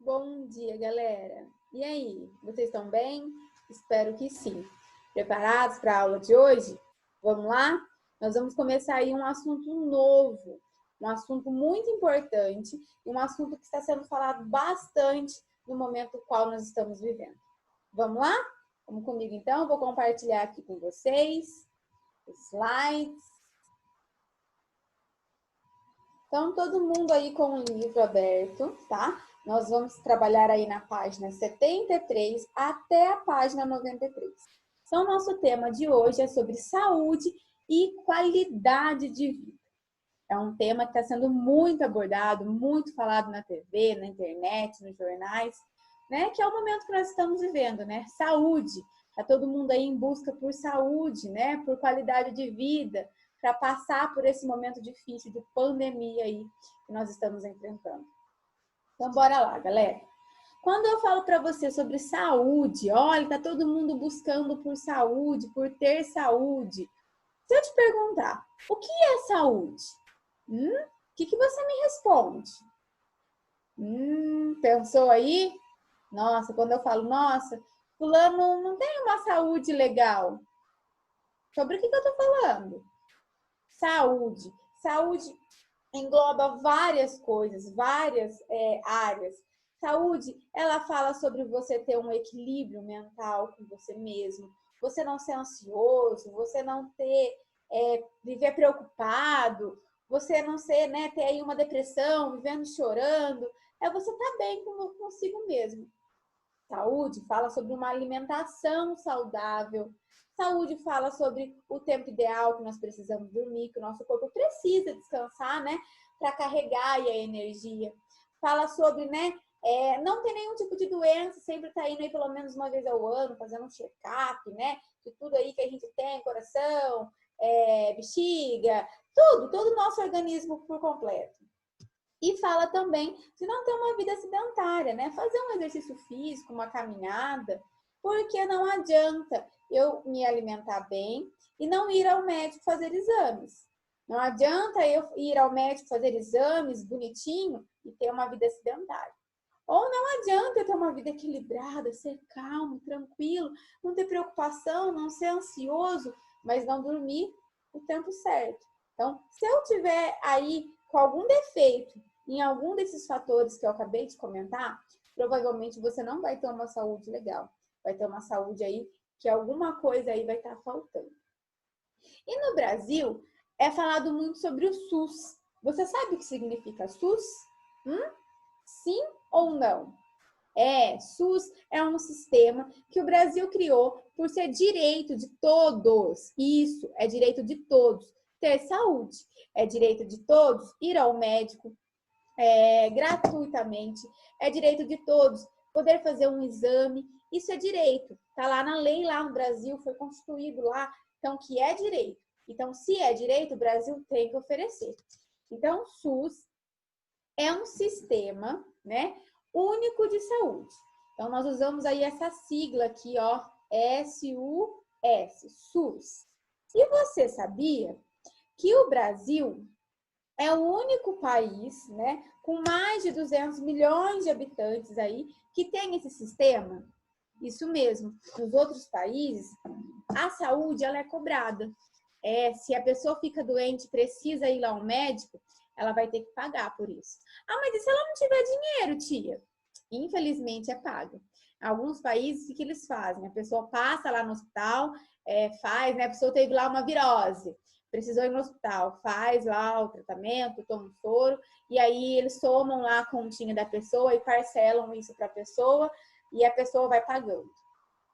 Bom dia, galera! E aí, vocês estão bem? Espero que sim. Preparados para a aula de hoje? Vamos lá? Nós vamos começar aí um assunto novo, um assunto muito importante e um assunto que está sendo falado bastante no momento no qual nós estamos vivendo. Vamos lá? Vamos comigo então? Vou compartilhar aqui com vocês os slides. Então, todo mundo aí com o livro aberto, tá? Nós vamos trabalhar aí na página 73 até a página 93. Então, nosso tema de hoje é sobre saúde e qualidade de vida. É um tema que está sendo muito abordado, muito falado na TV, na internet, nos jornais, né? Que é o momento que nós estamos vivendo, né? Saúde. Está todo mundo aí em busca por saúde, né? Por qualidade de vida, para passar por esse momento difícil de pandemia aí que nós estamos enfrentando. Então, bora lá, galera. Quando eu falo para você sobre saúde, olha, tá todo mundo buscando por saúde, por ter saúde. Se eu te perguntar, o que é saúde? O que você me responde? Pensou aí? Nossa, quando eu falo, nossa, fulano não tem uma saúde legal. Sobre o que eu tô falando? Saúde. Saúde engloba várias coisas, várias áreas. Saúde, ela fala sobre você ter um equilíbrio mental com você mesmo, você não ser ansioso, você não ter, viver preocupado, você não ser, né, ter aí uma depressão, vivendo chorando, é você estar bem consigo mesmo. Saúde fala sobre uma alimentação saudável. Saúde fala sobre o tempo ideal que nós precisamos dormir, que o nosso corpo precisa descansar, né? Para carregar aí a energia. Fala sobre, né? Não ter nenhum tipo de doença, sempre tá indo aí pelo menos uma vez ao ano, fazendo um check-up, né? De tudo aí que a gente tem, coração, bexiga, tudo, todo o nosso organismo por completo. E fala também de não ter uma vida sedentária, né? Fazer um exercício físico, uma caminhada, porque não adianta eu me alimentar bem e não ir ao médico fazer exames. Não adianta eu ir ao médico fazer exames bonitinho e ter uma vida sedentária. Ou não adianta eu ter uma vida equilibrada, ser calmo, tranquilo, não ter preocupação, não ser ansioso, mas não dormir o tempo certo. Então, se eu tiver aí com algum defeito em algum desses fatores que eu acabei de comentar, provavelmente você não vai ter uma saúde legal. Vai ter uma saúde aí que alguma coisa aí vai estar faltando. E no Brasil, é falado muito sobre o SUS. Você sabe o que significa SUS? Sim ou não? SUS é um sistema que o Brasil criou por ser direito de todos. Isso, é direito de todos ter saúde. É direito de todos ir ao médico gratuitamente. É direito de todos poder fazer um exame. Isso é direito. Está lá na lei, lá no Brasil, foi constituído lá. Então, que é direito. Então, se é direito, o Brasil tem que oferecer. Então, o SUS é um sistema, né, único de saúde. Então, nós usamos aí essa sigla aqui, ó, SUS, SUS. E você sabia que o Brasil é o único país, né, com mais de 200 milhões de habitantes aí, que tem esse sistema? Isso mesmo. Nos outros países, a saúde ela é cobrada. Se a pessoa fica doente, precisa ir lá ao médico, ela vai ter que pagar por isso. Ah, mas e se ela não tiver dinheiro, tia? Infelizmente é pago. Em alguns países, o que eles fazem? A pessoa passa lá no hospital, faz, né? A pessoa teve lá uma virose, precisou ir no hospital, faz lá o tratamento, toma um soro, e aí eles somam lá a continha da pessoa e parcelam isso para a pessoa, e a pessoa vai pagando.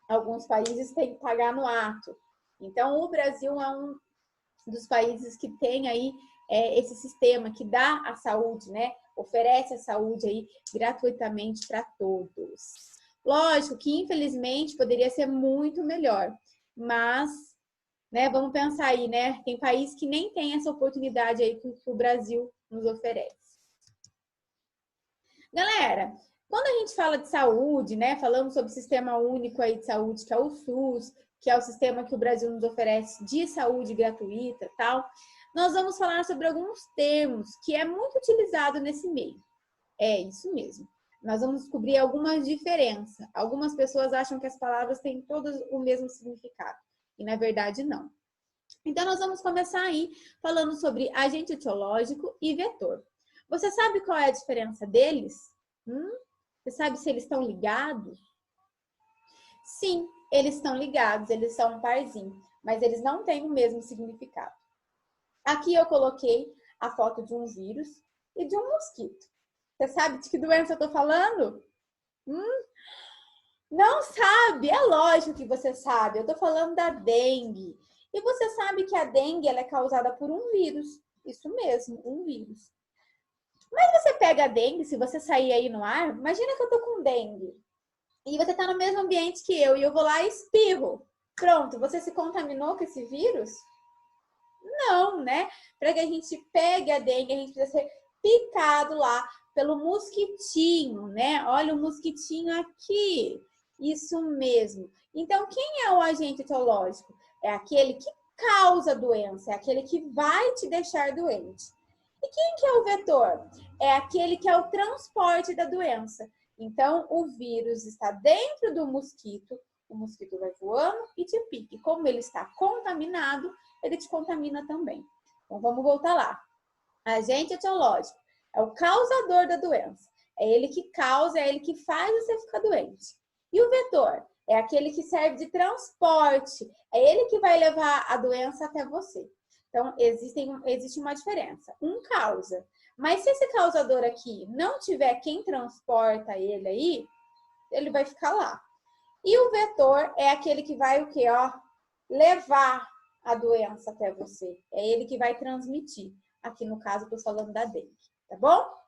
Alguns países têm que pagar no ato. Então, o Brasil é um dos países que tem aí esse sistema que dá a saúde, né? Oferece a saúde aí gratuitamente para todos. Lógico que, infelizmente, poderia ser muito melhor, mas, né, vamos pensar aí, né? Tem país que nem tem essa oportunidade aí que o Brasil nos oferece. Galera, quando a gente fala de saúde, né? Falamos sobre o sistema único aí de saúde, que é o SUS, que é o sistema que o Brasil nos oferece de saúde gratuita, tal. Nós vamos falar sobre alguns termos que é muito utilizado nesse meio. É isso mesmo. nós vamos descobrir algumas diferenças. Algumas pessoas acham que as palavras têm todas o mesmo significado, e na verdade não. Então, nós vamos começar aí falando sobre agente etiológico e vetor. Você sabe qual é a diferença deles? Você sabe se eles estão ligados? Sim, eles estão ligados, eles são um parzinho, mas eles não têm o mesmo significado. Aqui eu coloquei a foto de um vírus e de um mosquito. Você sabe de que doença eu estou falando? Não sabe? É lógico que você sabe. Eu estou falando da dengue. E você sabe que a dengue ela é causada por um vírus. Isso mesmo, um vírus. Mas você pega a dengue, se você sair aí no ar, imagina que eu tô com dengue. E você tá no mesmo ambiente que eu, e eu vou lá e espirro. Pronto, você se contaminou com esse vírus? Não, né? Para que a gente pegue a dengue, a gente precisa ser picado lá pelo mosquitinho, né? Olha o mosquitinho aqui. Isso mesmo. Então, quem é o agente etiológico? É aquele que causa a doença, é aquele que vai te deixar doente. E quem que é o vetor? É aquele que é o transporte da doença. Então, o vírus está dentro do mosquito, o mosquito vai voando e te pica. E como ele está contaminado, ele te contamina também. Então, vamos voltar lá. Agente etiológico é o causador da doença. É ele que causa, é ele que faz você ficar doente. E o vetor é aquele que serve de transporte. É ele que vai levar a doença até você. Então, existe uma diferença. Um causa. Mas se esse causador aqui não tiver quem transporta ele aí, ele vai ficar lá. E o vetor é aquele que vai o quê? Levar a doença até você. É ele que vai transmitir. Aqui no caso, eu tô falando da dengue. Tá bom?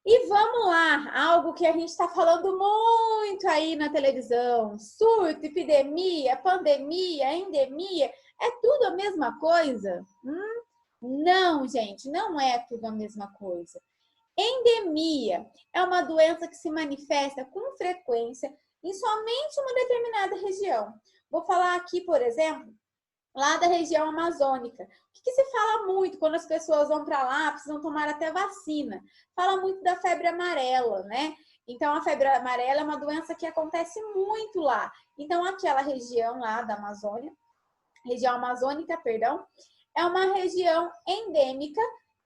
E vamos lá, algo que a gente está falando muito aí na televisão. Surto, epidemia, pandemia, endemia. É tudo a mesma coisa? Não, gente, não é tudo a mesma coisa. Endemia é uma doença que se manifesta com frequência em somente uma determinada região. Vou falar aqui, por exemplo, lá da região amazônica. O que se fala muito quando as pessoas vão para lá, precisam tomar até vacina? Fala muito da febre amarela, né? Então, a febre amarela é uma doença que acontece muito lá. Então, aquela região lá da Amazônia, região amazônica, perdão, é uma região endêmica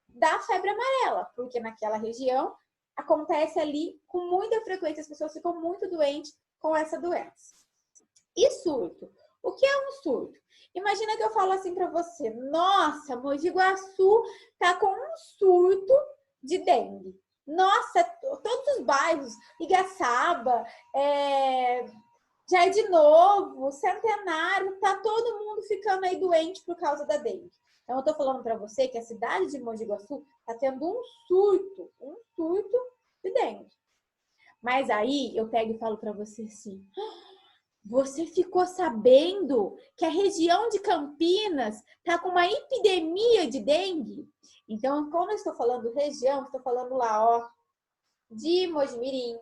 da febre amarela, porque naquela região acontece ali com muita frequência, as pessoas ficam muito doentes com essa doença. E surto? O que é um surto? Imagina que eu falo assim para você, nossa, Mogi Guaçu tá com um surto de dengue. Nossa, todos os bairros, Igaçaba, Jardim Novo, Centenário, tá todo mundo ficando aí doente por causa da dengue. Então, eu tô falando para você que a cidade de Mogi Guaçu tá tendo um surto de dengue. Mas aí, eu pego e falo para você assim, você ficou sabendo que a região de Campinas tá com uma epidemia de dengue? Então, quando eu estou falando região, estou falando lá, de Mojimirim,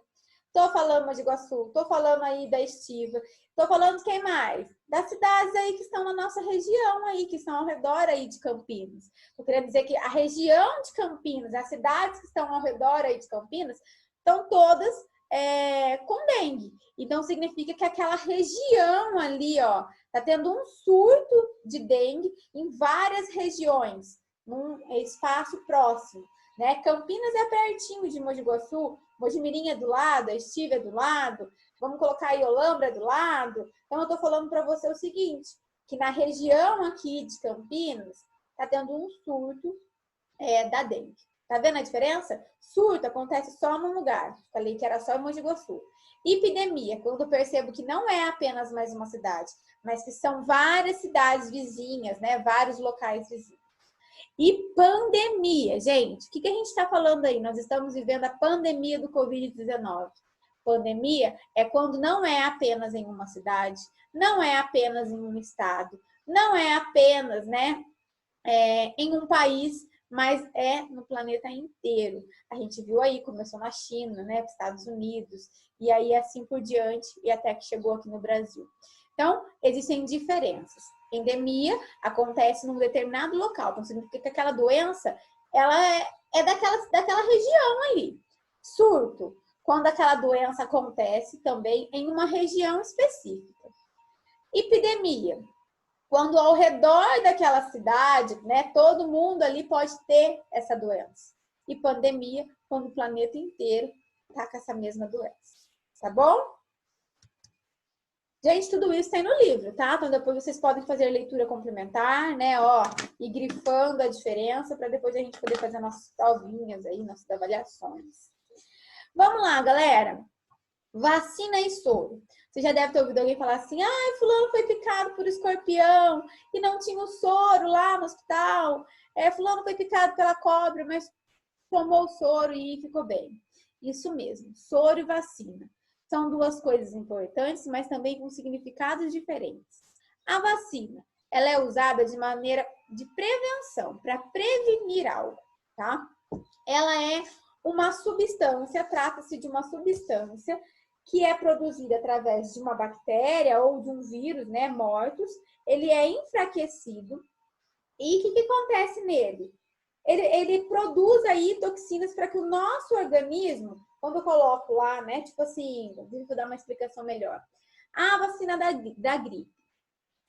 estou falando Mogi Guaçu, estou falando aí da Estiva, estou falando de quem mais? Das cidades aí que estão na nossa região aí, que estão ao redor aí de Campinas. Eu queria dizer que a região de Campinas, as cidades que estão ao redor aí de Campinas, estão todas com dengue. Então, significa que aquela região ali, tá tendo um surto de dengue em várias regiões, num espaço próximo, né? Campinas é pertinho de Mogi Guaçu, Mojimirim é do lado, a Estiva é do lado, vamos colocar Iolambra do lado. Então, eu tô falando para você o seguinte, que na região aqui de Campinas, tá tendo um surto da dengue. Tá vendo a diferença? Surto acontece só num lugar. Falei que era só em Mogi Guaçu. Epidemia, quando eu percebo que não é apenas mais uma cidade, mas que são várias cidades vizinhas, né? Vários locais vizinhos. E pandemia, gente. O que a gente está falando aí? Nós estamos vivendo a pandemia do Covid-19. Pandemia é quando não é apenas em uma cidade, não é apenas em um estado, não é apenas, né, em um país, mas é no planeta inteiro. A gente viu aí, começou na China, né, Estados Unidos, e aí assim por diante, e até que chegou aqui no Brasil. Então, existem diferenças. Endemia acontece num determinado local, então significa que aquela doença, ela é daquela região ali. Surto, quando aquela doença acontece também em uma região específica. Epidemia, quando ao redor daquela cidade, né, todo mundo ali pode ter essa doença. E pandemia, quando o planeta inteiro está com essa mesma doença. Tá bom? Gente, tudo isso tem no livro, tá? Então depois vocês podem fazer leitura complementar, né? Ó, e grifando a diferença para depois a gente poder fazer nossas provinhas aí, nossas avaliações. Vamos lá, galera. Vacina e soro. Você já deve ter ouvido alguém falar assim: ai, fulano foi picado por escorpião e não tinha o soro lá no hospital. Fulano foi picado pela cobra, mas tomou o soro e ficou bem. Isso mesmo, soro e vacina. São duas coisas importantes, mas também com significados diferentes. A vacina, ela é usada de maneira de prevenção, para prevenir algo, tá? Ela é uma substância, trata-se de uma substância que é produzida através de uma bactéria ou de um vírus, né, mortos. Ele é enfraquecido. E o que acontece nele? Ele produz aí toxinas para que o nosso organismo, quando eu coloco lá, né, tipo assim, vou dar uma explicação melhor. A vacina da gripe.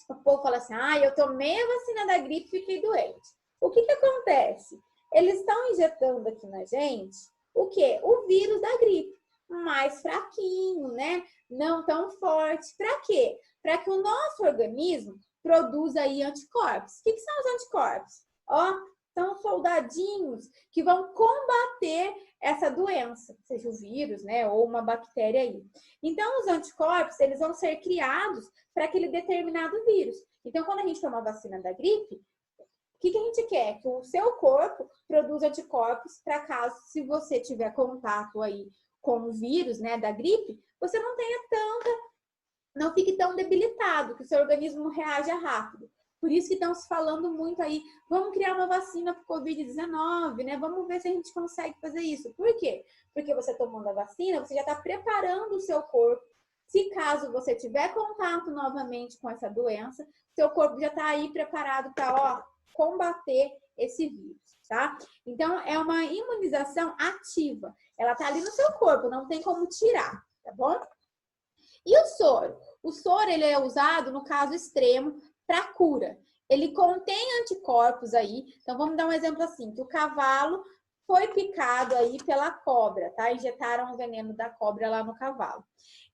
O povo fala assim, eu tomei a vacina da gripe e fiquei doente. O que acontece? Eles estão injetando aqui na gente o quê? O vírus da gripe, mais fraquinho, né? Não tão forte. Para quê? Para que o nosso organismo produza aí anticorpos. O que são os anticorpos? Ó, são soldadinhos que vão combater essa doença, seja o vírus, né, ou uma bactéria aí. Então, os anticorpos, eles vão ser criados para aquele determinado vírus. Então, quando a gente toma a vacina da gripe, o que a gente quer? Que o seu corpo produza anticorpos para caso, se você tiver contato aí com o vírus, né, da gripe, você não fique tão debilitado, que o seu organismo reaja rápido. Por isso que estão se falando muito aí, vamos criar uma vacina para o Covid-19, né? Vamos ver se a gente consegue fazer isso. Por quê? Porque você tomando a vacina, você já está preparando o seu corpo. Se caso você tiver contato novamente com essa doença, seu corpo já está aí preparado para combater esse vírus, tá? Então, é uma imunização ativa. Ela está ali no seu corpo, não tem como tirar, tá bom? E o soro? O soro, ele é usado no caso extremo para cura. Ele contém anticorpos aí. Então, vamos dar um exemplo assim, que o cavalo foi picado aí pela cobra, tá? Injetaram o veneno da cobra lá no cavalo.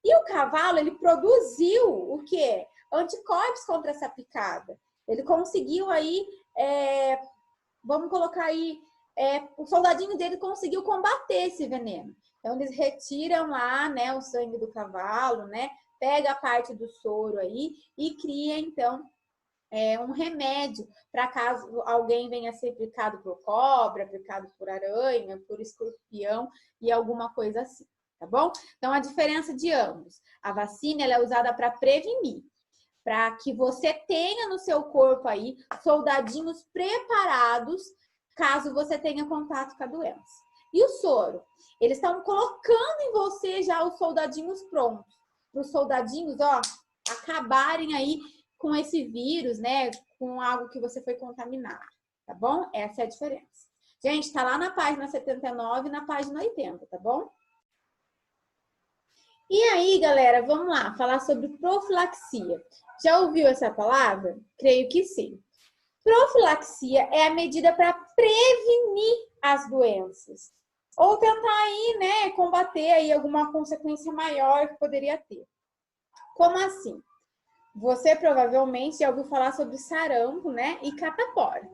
E o cavalo, ele produziu o quê? Anticorpos contra essa picada. Ele conseguiu aí, vamos colocar aí, o soldadinho dele conseguiu combater esse veneno. Então, eles retiram lá, né, o sangue do cavalo, né? Pega a parte do soro aí e cria, então, um remédio para caso alguém venha a ser picado por cobra, picado por aranha, por escorpião e alguma coisa assim, tá bom? Então, a diferença de ambos. A vacina, ela é usada para prevenir, para que você tenha no seu corpo aí soldadinhos preparados caso você tenha contato com a doença. E o soro? Eles estão colocando em você já os soldadinhos prontos, para os soldadinhos, acabarem aí com esse vírus, né? Com algo que você foi contaminado, tá bom? Essa é a diferença. Gente, tá lá na página 79 e na página 80, tá bom? E aí, galera, vamos lá, falar sobre profilaxia. Já ouviu essa palavra? Creio que sim. Profilaxia é a medida para prevenir as doenças. Ou tentar aí, né, combater aí alguma consequência maior que poderia ter. Como assim? Você provavelmente já ouviu falar sobre sarampo, né? E catapora,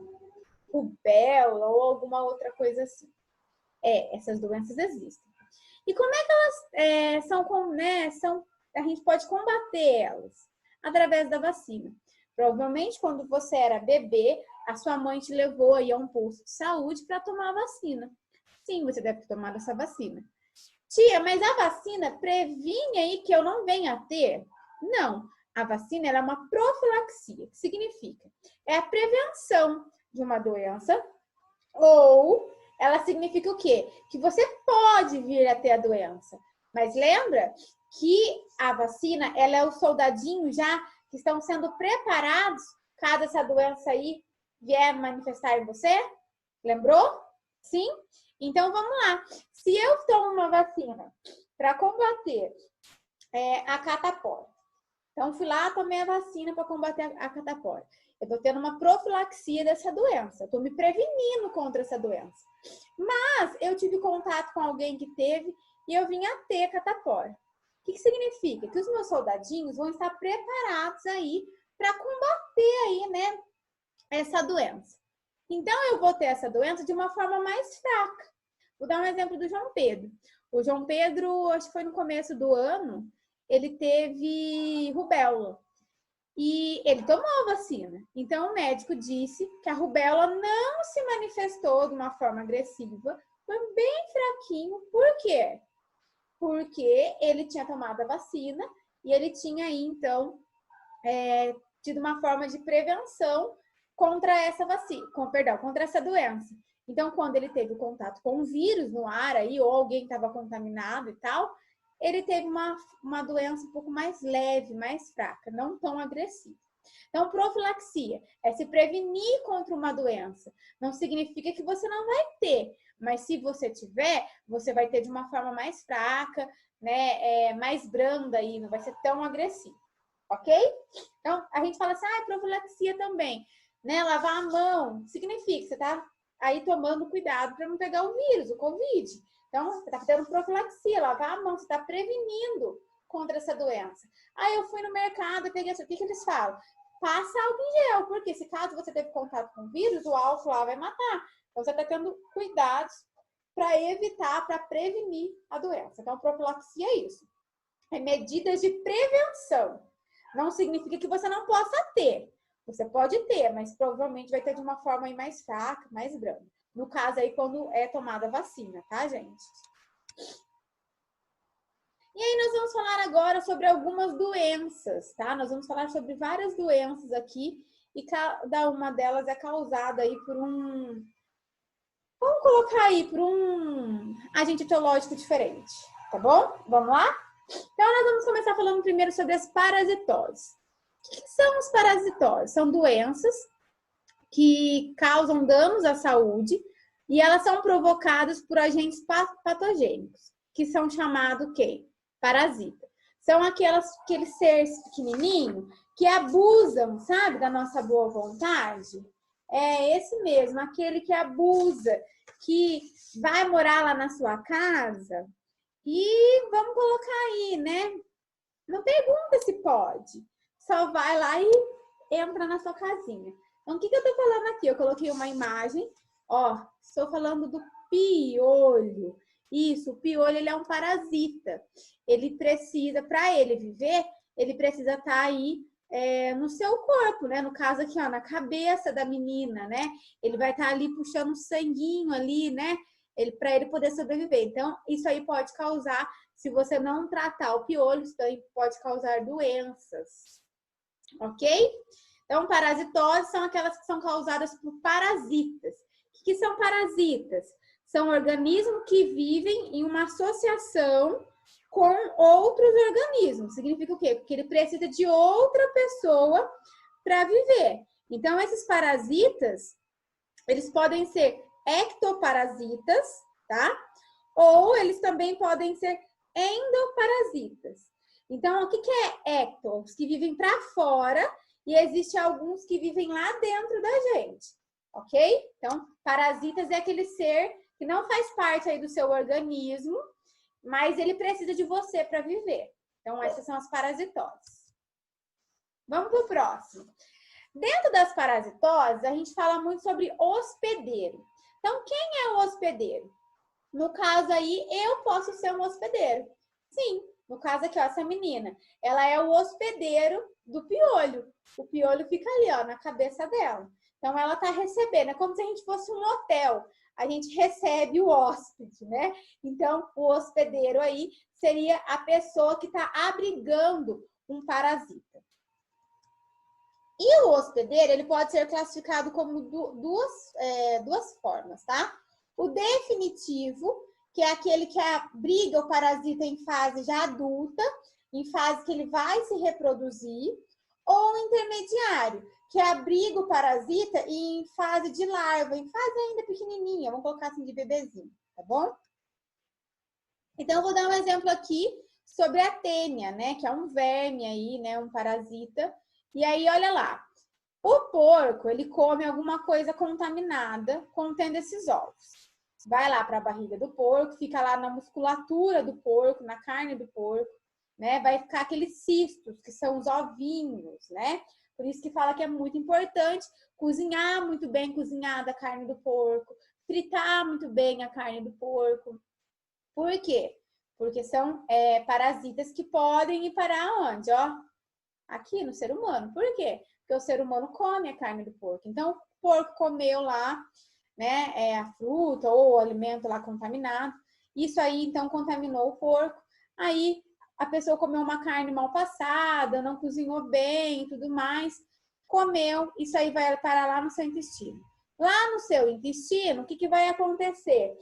rubéola ou alguma outra coisa assim. Essas doenças existem. E como é que elas a gente pode combater elas? Através da vacina. Provavelmente, quando você era bebê, a sua mãe te levou aí a um posto de saúde para tomar a vacina. Sim, você deve ter tomado essa vacina. Tia, mas a vacina previne aí que eu não venha a ter? Não. A vacina ela é uma profilaxia, que significa? É a prevenção de uma doença ou ela significa o quê? Que você pode vir a ter a doença. Mas lembra que a vacina ela é o soldadinho já que estão sendo preparados caso essa doença aí vier manifestar em você? Lembrou? Sim? Então, vamos lá. Se eu tomo uma vacina para combater a catapora, então fui lá, tomei a vacina para combater a catapora. Eu estou tendo uma profilaxia dessa doença. Estou me prevenindo contra essa doença. Mas eu tive contato com alguém que teve e eu vim a ter catapora. O que significa? Que os meus soldadinhos vão estar preparados aí para combater aí, né, essa doença. Então, eu vou ter essa doença de uma forma mais fraca. Vou dar um exemplo do João Pedro. O João Pedro, acho que foi no começo do ano, ele teve rubéola. E ele tomou a vacina. Então, o médico disse que a rubéola não se manifestou de uma forma agressiva, foi bem fraquinho. Por quê? Porque ele tinha tomado a vacina e ele tinha aí, então, tido uma forma de prevenção contra essa vacina, contra essa doença. Então, quando ele teve contato com o vírus no ar aí, ou alguém estava contaminado e tal, ele teve uma doença um pouco mais leve, mais fraca, não tão agressiva. Então, profilaxia é se prevenir contra uma doença. Não significa que você não vai ter, mas se você tiver, você vai ter de uma forma mais fraca, né, mais branda aí, não vai ser tão agressivo, ok? Então, a gente fala assim, profilaxia também, né, lavar a mão, significa que você tá aí tomando cuidado para não pegar o vírus, o Covid. Então, você está tendo profilaxia, lavar a mão, você está prevenindo contra essa doença. Aí eu fui no mercado, peguei o que eles falam? Passa álcool em gel, porque se caso você teve contato com o vírus, o álcool lá vai matar. Então, você está tendo cuidados para evitar, para prevenir a doença. Então, profilaxia é isso. É medidas de prevenção. Não significa que você não possa ter. Você pode ter, mas provavelmente vai ter de uma forma aí mais fraca, mais branda. No caso aí, quando é tomada a vacina, tá, gente? E aí, nós vamos falar agora sobre algumas doenças, tá? Nós vamos falar sobre várias doenças aqui e cada uma delas é causada aí por vamos colocar aí, por um agente etiológico diferente, tá bom? Vamos lá? Então, nós vamos começar falando primeiro sobre as parasitoses. O que são as parasitoses? São doenças que causam danos à saúde e elas são provocadas por agentes patogênicos, que são chamados quem? Parasita. São aqueles seres pequenininhos que abusam, sabe, da nossa boa vontade. É esse mesmo, aquele que abusa, que vai morar lá na sua casa e vamos colocar aí, né? Não pergunta se pode. Só vai lá e entra na sua casinha. Então, o que eu tô falando aqui? Eu coloquei uma imagem. Ó, estou falando do piolho. Isso, o piolho, ele é um parasita. Ele precisa, para ele viver, ele precisa estar aí no seu corpo, né? No caso aqui, ó, na cabeça da menina, né? Ele vai estar ali puxando um sanguinho ali, né? Para ele poder sobreviver. Então, isso aí pode causar, se você não tratar o piolho, isso aí pode causar doenças. Ok? Então, parasitoses são aquelas que são causadas por parasitas. O que são parasitas? São organismos que vivem em uma associação com outros organismos. Significa o quê? Porque ele precisa de outra pessoa para viver. Então, esses parasitas, eles podem ser ectoparasitas, tá? Ou eles também podem ser endoparasitas. Então, o que é ecto? Os que vivem para fora e existem alguns que vivem lá dentro da gente, ok? Então, parasitas é aquele ser que não faz parte aí do seu organismo, mas ele precisa de você para viver. Então, essas são as parasitoses. Vamos para o próximo. Dentro das parasitoses, a gente fala muito sobre hospedeiro. Então, quem é o hospedeiro? No caso aí, eu posso ser um hospedeiro. Sim, no caso aqui, ó, essa menina, ela é o hospedeiro do piolho. O piolho fica ali, ó, na cabeça dela. Então, ela tá recebendo, é como se a gente fosse um hotel. A gente recebe o hóspede, né? Então, o hospedeiro aí seria a pessoa que está abrigando um parasita. E o hospedeiro, ele pode ser classificado como duas formas, tá? O definitivo, que é aquele que abriga o parasita em fase já adulta, em fase que ele vai se reproduzir, ou o intermediário, que abriga o parasita em fase de larva, em fase ainda pequenininha, vamos colocar assim de bebezinho, tá bom? Então, eu vou dar um exemplo aqui sobre a tênia, né? Que é um verme aí, né? Um parasita. E aí, olha lá. O porco, ele come alguma coisa contaminada contendo esses ovos. Vai lá para a barriga do porco, fica lá na musculatura do porco, na carne do porco, né? Vai ficar aqueles cistos, que são os ovinhos, né? Por isso que fala que é muito importante cozinhar muito bem cozinhada a carne do porco, fritar muito bem a carne do porco. Por quê? Porque são parasitas que podem ir parar onde? Ó, aqui no ser humano. Por quê? Porque o ser humano come a carne do porco. Então, o porco comeu lá, né, a fruta ou o alimento lá contaminado. Isso aí, então, contaminou o porco. Aí, a pessoa comeu uma carne mal passada, não cozinhou bem e tudo mais. Comeu, isso aí vai parar lá no seu intestino. Lá no seu intestino, o que vai acontecer?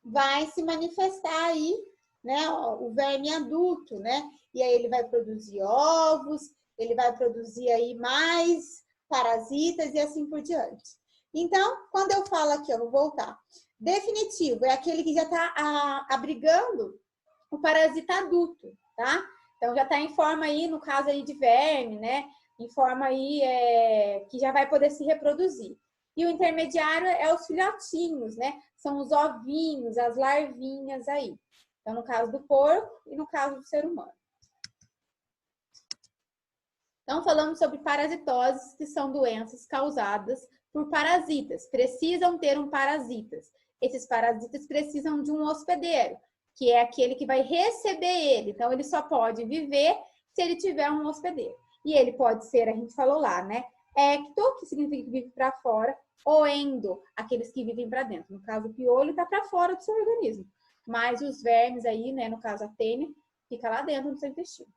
Vai se manifestar aí, né, o verme adulto, né? E aí ele vai produzir ovos, ele vai produzir aí mais parasitas e assim por diante. Então, quando eu falo aqui, eu vou voltar. Definitivo é aquele que já está abrigando o parasita adulto, tá? Então já está em forma aí, no caso aí de verme, né? Em forma aí que já vai poder se reproduzir. E o intermediário é os filhotinhos, né? São os ovinhos, as larvinhas aí. Então, no caso do porco e no caso do ser humano. Então, falamos sobre parasitoses, que são doenças causadas por parasitas. Precisam ter um parasitas. Esses parasitas precisam de um hospedeiro, que é aquele que vai receber ele. Então, ele só pode viver se ele tiver um hospedeiro. E ele pode ser, a gente falou lá, né? Ecto, que significa que vive para fora, ou endo, aqueles que vivem para dentro. No caso, o piolho está para fora do seu organismo. Mas os vermes aí, né, no caso a tênia, fica lá dentro do seu intestino.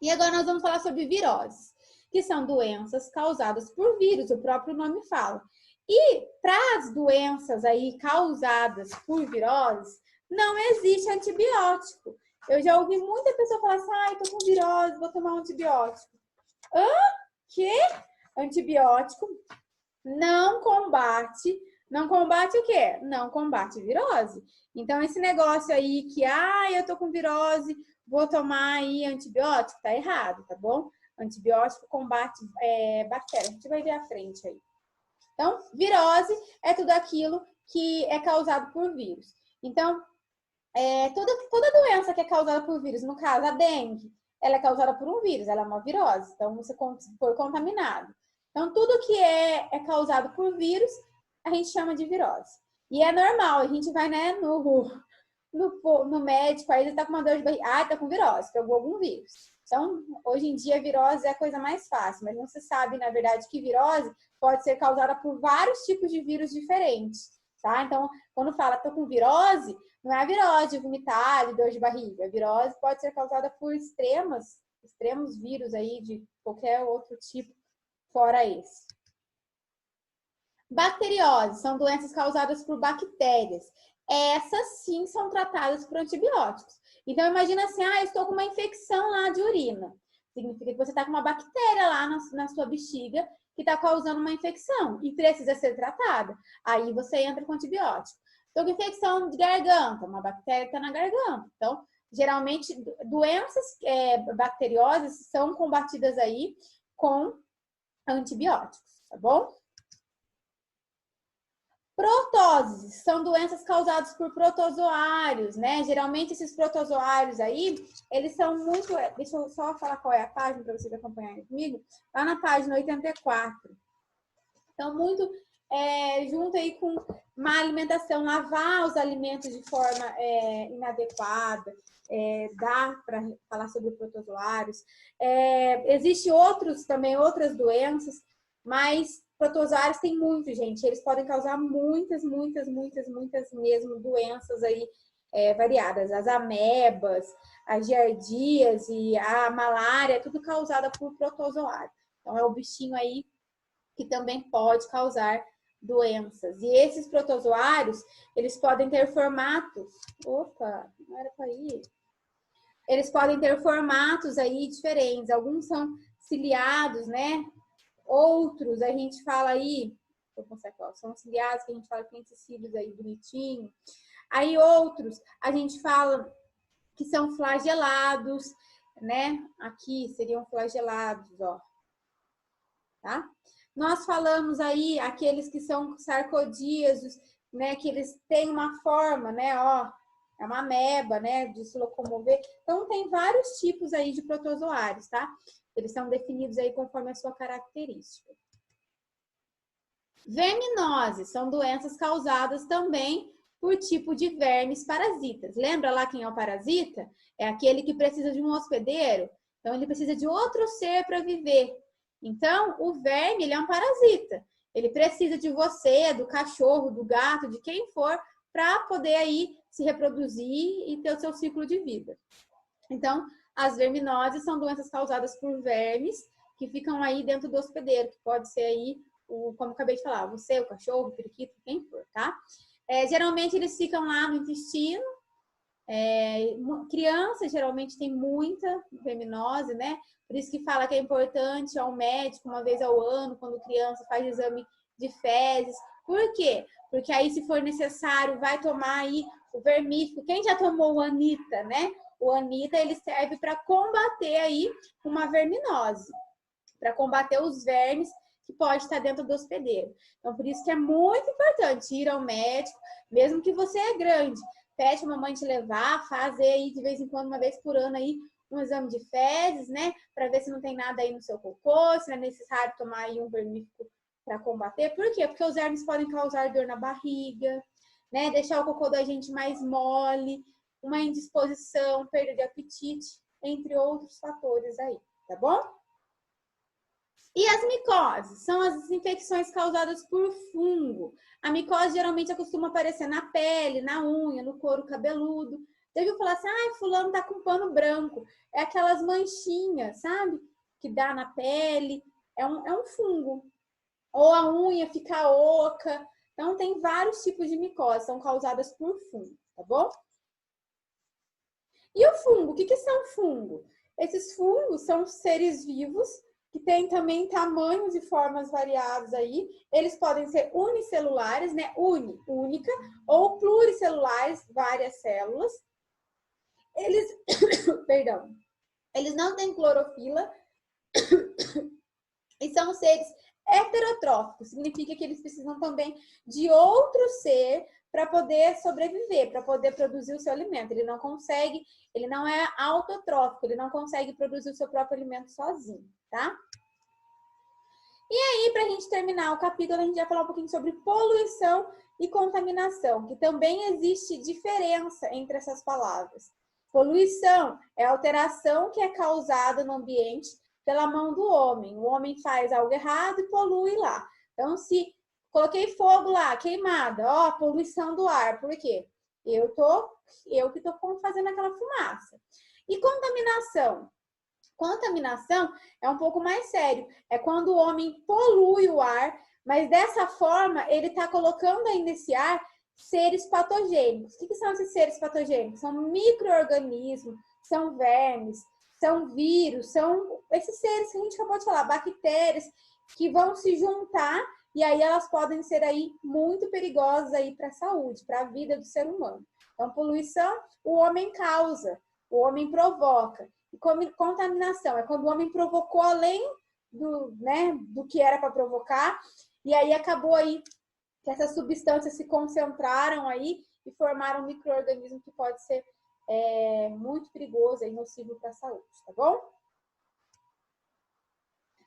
E agora nós vamos falar sobre viroses, que são doenças causadas por vírus, o próprio nome fala. E para as doenças aí causadas por viroses, não existe antibiótico. Eu já ouvi muita pessoa falar assim, ai, tô com virose, vou tomar um antibiótico. Hã? Que? Antibiótico não combate o quê? Não combate virose. Então, esse negócio aí que, eu tô com virose, vou tomar aí antibiótico, tá errado, tá bom? Antibiótico combate bactéria. A gente vai ver à frente aí. Então, virose é tudo aquilo que é causado por vírus. Então, toda doença que é causada por vírus, no caso, a dengue, ela é causada por um vírus, ela é uma virose. Então, você foi contaminado. Então, tudo que é causado por vírus, a gente chama de virose. E é normal, a gente vai, né, no médico, aí ele tá com uma dor de barriga, tá com virose, pegou algum vírus. Então, hoje em dia, a virose é a coisa mais fácil, mas não se sabe, na verdade, que virose pode ser causada por vários tipos de vírus diferentes, tá? Então, quando fala, tô com virose, não é a virose de vomitar, de dor de barriga. A virose pode ser causada por extremos vírus aí, de qualquer outro tipo, fora esse. Bacteriose são doenças causadas por bactérias. Essas sim são tratadas por antibióticos. Então, imagina assim, eu estou com uma infecção lá de urina. Significa que você está com uma bactéria lá na sua bexiga que está causando uma infecção e precisa ser tratada. Aí você entra com antibiótico. Estou com infecção de garganta, uma bactéria está na garganta. Então, geralmente, doenças bacteriosas são combatidas aí com antibióticos, tá bom? Protoses são doenças causadas por protozoários, né? Geralmente esses protozoários aí, eles são muito... Deixa eu só falar qual é a página para vocês acompanharem comigo. Lá na página 84. Então, muito junto aí com má alimentação, lavar os alimentos de forma inadequada, dá para falar sobre protozoários. Existem outras doenças, mas protozoários tem muito, gente. Eles podem causar muitas mesmo doenças aí variadas. As amebas, as giardias e a malária, tudo causada por protozoário. Então, é o bichinho aí que também pode causar doenças. E esses protozoários, eles podem ter formatos... Opa, não era para ir. Eles podem ter formatos aí diferentes. Alguns são ciliados, né? Outros, a gente fala aí... Vou mostrar qual. São ciliados, que a gente fala que tem esses cílios aí bonitinho. Aí outros, a gente fala que são flagelados, né? Aqui seriam flagelados, ó. Tá? Nós falamos aí aqueles que são sarcodíasos, né? Que eles têm uma forma, né? Ó, é uma ameba, né? De se locomover. Então, tem vários tipos aí de protozoários, tá? Eles são definidos aí conforme a sua característica. Verminoses são doenças causadas também por tipo de vermes parasitas. Lembra lá quem é o parasita? É aquele que precisa de um hospedeiro. Então, ele precisa de outro ser para viver. Então, o verme, ele é um parasita. Ele precisa de você, do cachorro, do gato, de quem for, para poder aí se reproduzir e ter o seu ciclo de vida. Então, as verminoses são doenças causadas por vermes que ficam aí dentro do hospedeiro, que pode ser aí, como eu acabei de falar, você, o cachorro, o periquito, quem for, tá? Geralmente eles ficam lá no intestino. Criança geralmente tem muita verminose, né? Por isso que fala que é importante ao médico uma vez ao ano, quando criança faz exame de fezes. Por quê? Porque aí, se for necessário, vai tomar aí o vermífugo. Quem já tomou o Anita, né? O Anita, ele serve para combater aí uma verminose, para combater os vermes que pode estar dentro do hospedeiro. Então, por isso que é muito importante ir ao médico, mesmo que você é grande. Pede a mamãe te levar, fazer aí de vez em quando, uma vez por ano aí, um exame de fezes, né? Para ver se não tem nada aí no seu cocô, se é necessário tomar aí um vermífugo para combater. Por quê? Porque os vermes podem causar dor na barriga, né? Deixar o cocô da gente mais mole, uma indisposição, perda de apetite, entre outros fatores aí, tá bom? E as micoses? São as infecções causadas por fungo. A micose geralmente costuma aparecer na pele, na unha, no couro cabeludo. Deve falar assim, ai, fulano tá com pano branco. É aquelas manchinhas, sabe? Que dá na pele. É um fungo. Ou a unha fica oca. Então, tem vários tipos de micose, são causadas por fungo, tá bom? E o fungo? O que são fungo? Esses fungos são seres vivos que têm também tamanhos e formas variados aí. Eles podem ser unicelulares, né? Única, ou pluricelulares, várias células. Eles, perdão, eles não têm clorofila e são seres heterotróficos. Significa que eles precisam também de outro ser para poder sobreviver, para poder produzir o seu alimento. Ele não consegue, ele não é autotrófico, ele não consegue produzir o seu próprio alimento sozinho, tá? E aí, para a gente terminar o capítulo, a gente vai falar um pouquinho sobre poluição e contaminação, que também existe diferença entre essas palavras. Poluição é a alteração que é causada no ambiente pela mão do homem. O homem faz algo errado e polui lá. Então, se coloquei fogo lá, queimada, ó, poluição do ar. Por quê? Eu que estou fazendo aquela fumaça. E contaminação? Contaminação é um pouco mais sério. É quando o homem polui o ar, mas dessa forma ele está colocando aí nesse ar seres patogênicos. O que são esses seres patogênicos? São micro-organismos, são vermes, são vírus, são esses seres que a gente acabou de falar, bactérias, que vão se juntar e aí elas podem ser aí muito perigosas aí para a saúde, para a vida do ser humano. Então, poluição, o homem causa, o homem provoca. E contaminação é quando o homem provocou além do que era para provocar, e aí acabou aí que essas substâncias se concentraram aí e formaram um micro-organismo que pode ser muito perigoso e nocivo para a saúde, tá bom?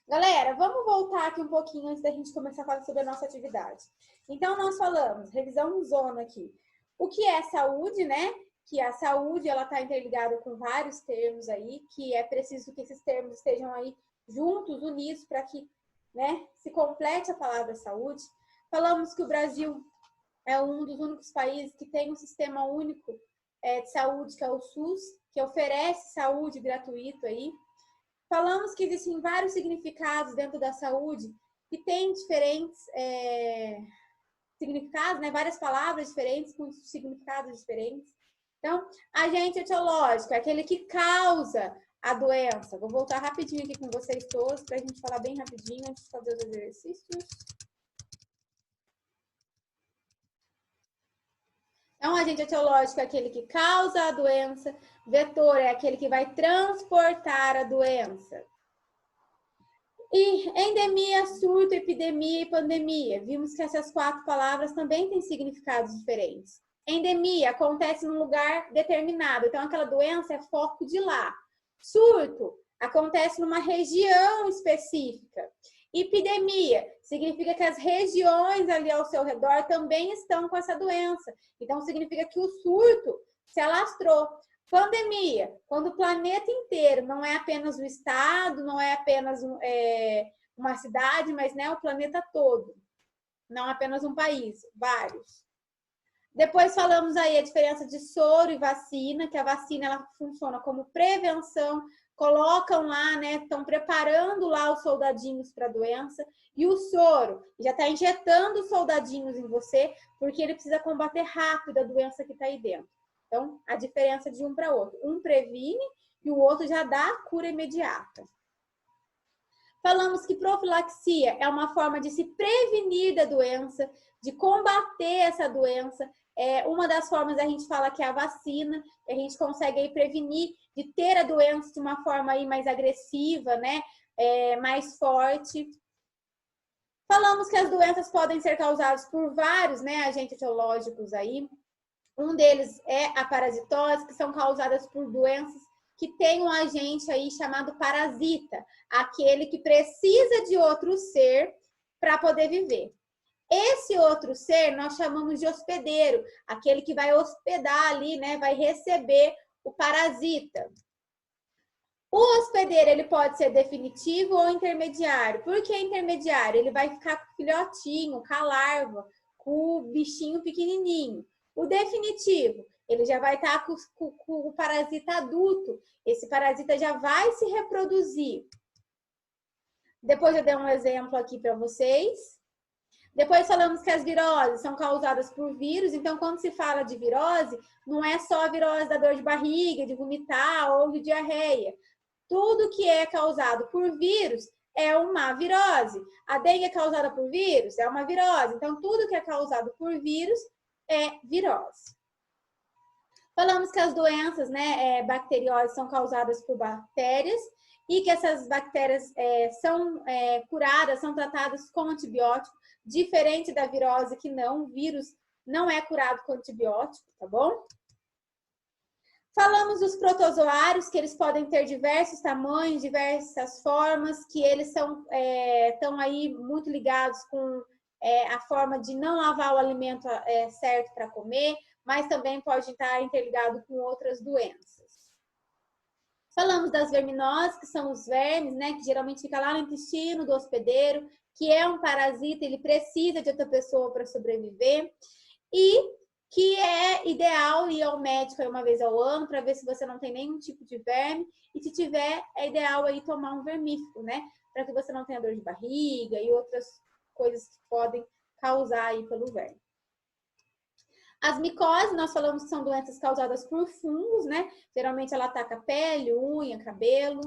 Galera, vamos voltar aqui um pouquinho antes da gente começar a falar sobre a nossa atividade. Então, nós falamos, revisão zona aqui. O que é saúde, né? Que a saúde, ela está interligada com vários termos aí, que é preciso que esses termos estejam aí juntos, unidos, para que, né, se complete a palavra saúde. Falamos que o Brasil é um dos únicos países que tem um sistema único de saúde, que é o SUS, que oferece saúde gratuito aí. Falamos que existem vários significados dentro da saúde, que tem diferentes significados, né? Várias palavras diferentes, com significados diferentes. Então, agente etiológico é aquele que causa a doença. Vou voltar rapidinho aqui com vocês todos, para a gente falar bem rapidinho antes de fazer os exercícios. Então, agente etiológico é aquele que causa a doença, vetor é aquele que vai transportar a doença. E endemia, surto, epidemia e pandemia. Vimos que essas 4 palavras também têm significados diferentes. Endemia acontece num lugar determinado, então aquela doença é foco de lá. Surto acontece numa região específica. Epidemia significa que as regiões ali ao seu redor também estão com essa doença. Então significa que o surto se alastrou. Pandemia, quando o planeta inteiro, não é apenas o estado, não é apenas uma cidade, mas né, o planeta todo. Não apenas um país, vários. Depois falamos aí a diferença de soro e vacina, que a vacina ela funciona como prevenção, colocam lá, né, estão preparando lá os soldadinhos para a doença, e o soro já está injetando os soldadinhos em você, porque ele precisa combater rápido a doença que está aí dentro. Então, a diferença de um para outro. Um previne e o outro já dá a cura imediata. Falamos que profilaxia é uma forma de se prevenir da doença, de combater essa doença. Uma das formas a gente fala que é a vacina, que a gente consegue aí prevenir de ter a doença de uma forma aí mais agressiva, né? Mais forte. Falamos que as doenças podem ser causadas por vários, né, agentes etiológicos aí. Um deles é a parasitose, que são causadas por doenças que tem um agente aí chamado parasita, aquele que precisa de outro ser para poder viver. Esse outro ser nós chamamos de hospedeiro, aquele que vai hospedar ali, né, vai receber o parasita. O hospedeiro ele pode ser definitivo ou intermediário. Por que intermediário? Ele vai ficar com o filhotinho, com a larva, com o bichinho pequenininho. O definitivo, ele já vai estar com o parasita adulto. Esse parasita já vai se reproduzir. Depois eu dei um exemplo aqui para vocês. Depois falamos que as viroses são causadas por vírus. Então, quando se fala de virose, não é só a virose da dor de barriga, de vomitar ou de diarreia. Tudo que é causado por vírus é uma virose. A dengue é causada por vírus? É uma virose. Então, tudo que é causado por vírus é virose. Falamos que as doenças, né, bacteriosas são causadas por bactérias e que essas bactérias são curadas, são tratadas com antibiótico, diferente da virose que não, o vírus não é curado com antibiótico, tá bom? Falamos dos protozoários, que eles podem ter diversos tamanhos, diversas formas, que eles estão aí muito ligados com a forma de não lavar o alimento certo para comer, mas também pode estar interligado com outras doenças. Falamos das verminoses, que são os vermes, né, que geralmente fica lá no intestino do hospedeiro, que é um parasita, ele precisa de outra pessoa para sobreviver. E que é ideal ir ao médico aí uma vez ao ano para ver se você não tem nenhum tipo de verme. E se tiver, é ideal aí tomar um vermífugo, né? Para que você não tenha dor de barriga e outras coisas que podem causar aí pelo verme. As micoses, nós falamos que são doenças causadas por fungos, né? Geralmente ela ataca pele, unha, cabelo.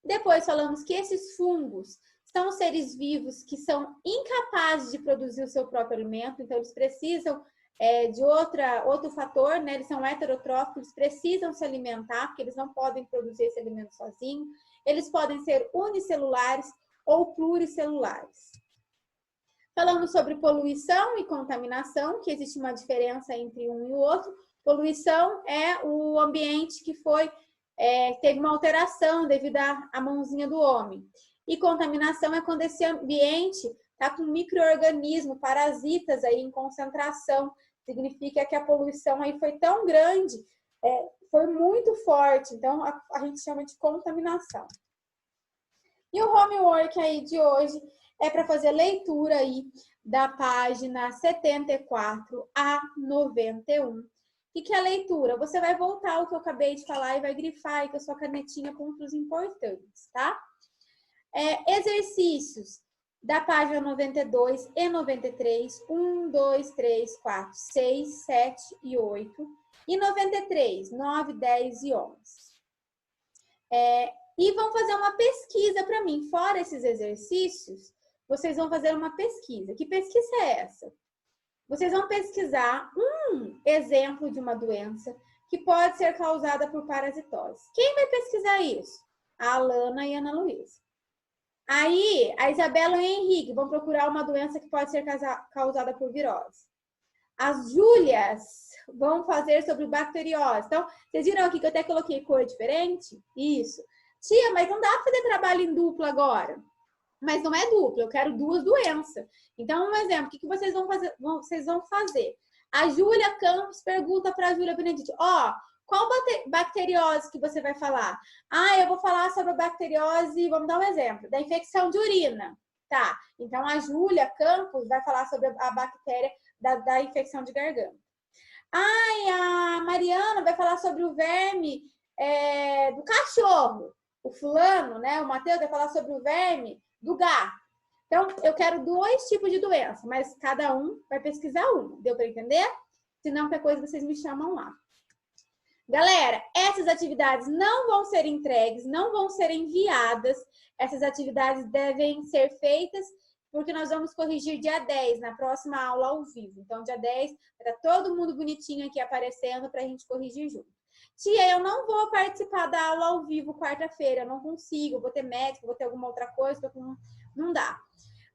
Depois falamos que esses fungos são seres vivos que são incapazes de produzir o seu próprio alimento, então eles precisam de outro fator, né? Eles são heterotróficos, eles precisam se alimentar, porque eles não podem produzir esse alimento sozinhos. Eles podem ser unicelulares ou pluricelulares. Falamos sobre poluição e contaminação, que existe uma diferença entre um e o outro. Poluição é o ambiente que teve uma alteração devido à mãozinha do homem. E contaminação é quando esse ambiente está com micro-organismos, parasitas aí em concentração. Significa que a poluição aí foi tão grande, foi muito forte. Então, a gente chama de contaminação. E o homework aí de hoje é para fazer leitura aí da página 74 a 91. O que é a leitura? Você vai voltar ao que eu acabei de falar e vai grifar aí com a sua canetinha pontos importantes, tá? Exercícios da página 92 e 93, 1, 2, 3, 4, 6, 7 e 8. E 93, 9, 10 e 11. E vão fazer uma pesquisa para mim. Fora esses exercícios, vocês vão fazer uma pesquisa. Que pesquisa é essa? Vocês vão pesquisar um exemplo de uma doença que pode ser causada por parasitose. Quem vai pesquisar isso? A Alana e a Ana Luísa. Aí, a Isabela e o Henrique vão procurar uma doença que pode ser causada por virose. As Júlias vão fazer sobre bacteriose. Então, vocês viram aqui que eu até coloquei cor diferente? Isso. Tia, mas não dá para fazer trabalho em dupla agora. Mas não é dupla, eu quero duas doenças. Então, um exemplo, o que vocês vão fazer? Vocês vão fazer. A Júlia Campos pergunta para a Júlia Benedito, qual bacteriose que você vai falar? Eu vou falar sobre a bacteriose, vamos dar um exemplo, da infecção de urina. Tá, então a Júlia Campos vai falar sobre a bactéria da infecção de garganta. A Mariana vai falar sobre o verme do cachorro. O fulano, né, o Matheus vai falar sobre o verme do gato. Então, eu quero 2 tipos de doença, mas cada um vai pesquisar uma. Deu para entender? Se não, qualquer coisa vocês me chamam lá. Galera, essas atividades não vão ser entregues, não vão ser enviadas. Essas atividades devem ser feitas porque nós vamos corrigir dia 10, na próxima aula ao vivo. Então, dia 10, vai estar todo mundo bonitinho aqui aparecendo para a gente corrigir junto. Tia, eu não vou participar da aula ao vivo quarta-feira, eu não consigo, vou ter médico, vou ter alguma outra coisa, não dá.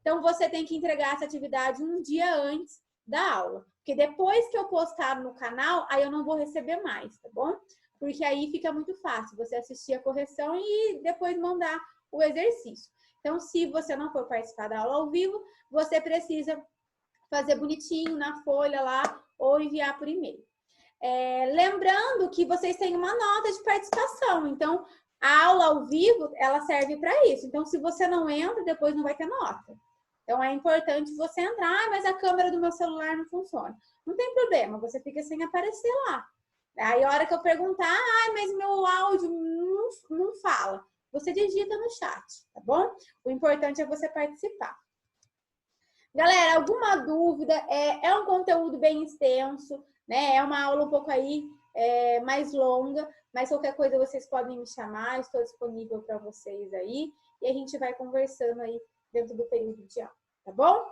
Então, você tem que entregar essa atividade um dia antes da aula. Porque depois que eu postar no canal, aí eu não vou receber mais, tá bom? Porque aí fica muito fácil você assistir a correção e depois mandar o exercício. Então, se você não for participar da aula ao vivo, você precisa fazer bonitinho na folha lá ou enviar por e-mail. Lembrando que vocês têm uma nota de participação, então a aula ao vivo, ela serve para isso. Então, se você não entra, depois não vai ter nota. Então, é importante você entrar, mas a câmera do meu celular não funciona. Não tem problema, você fica sem aparecer lá. Aí, a hora que eu perguntar, mas meu áudio não fala, você digita no chat, tá bom? O importante é você participar. Galera, alguma dúvida? É um conteúdo bem extenso, né? É uma aula um pouco aí mais longa, mas qualquer coisa vocês podem me chamar, estou disponível para vocês aí e a gente vai conversando aí dentro do período de aula, tá bom?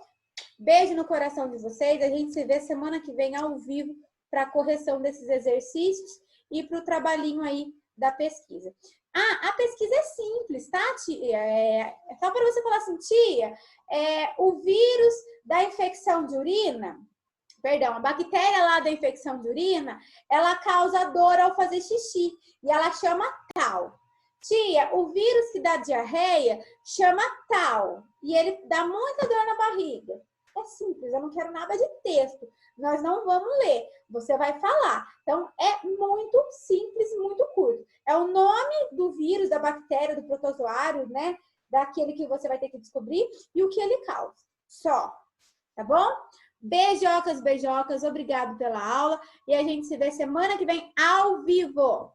Beijo no coração de vocês, a gente se vê semana que vem ao vivo para a correção desses exercícios e para o trabalhinho aí da pesquisa. A pesquisa é simples, tá, tia? É só para você falar assim, tia, o vírus da infecção de urina, perdão, a bactéria lá da infecção de urina, ela causa dor ao fazer xixi e ela chama tal. Tia, o vírus que dá diarreia chama tal e ele dá muita dor na barriga. É simples, eu não quero nada de texto. Nós não vamos ler, você vai falar. Então, é muito simples, muito curto. É o nome do vírus, da bactéria, do protozoário, né? Daquele que você vai ter que descobrir e o que ele causa. Só, tá bom? Beijocas, beijocas, obrigado pela aula. E a gente se vê semana que vem ao vivo.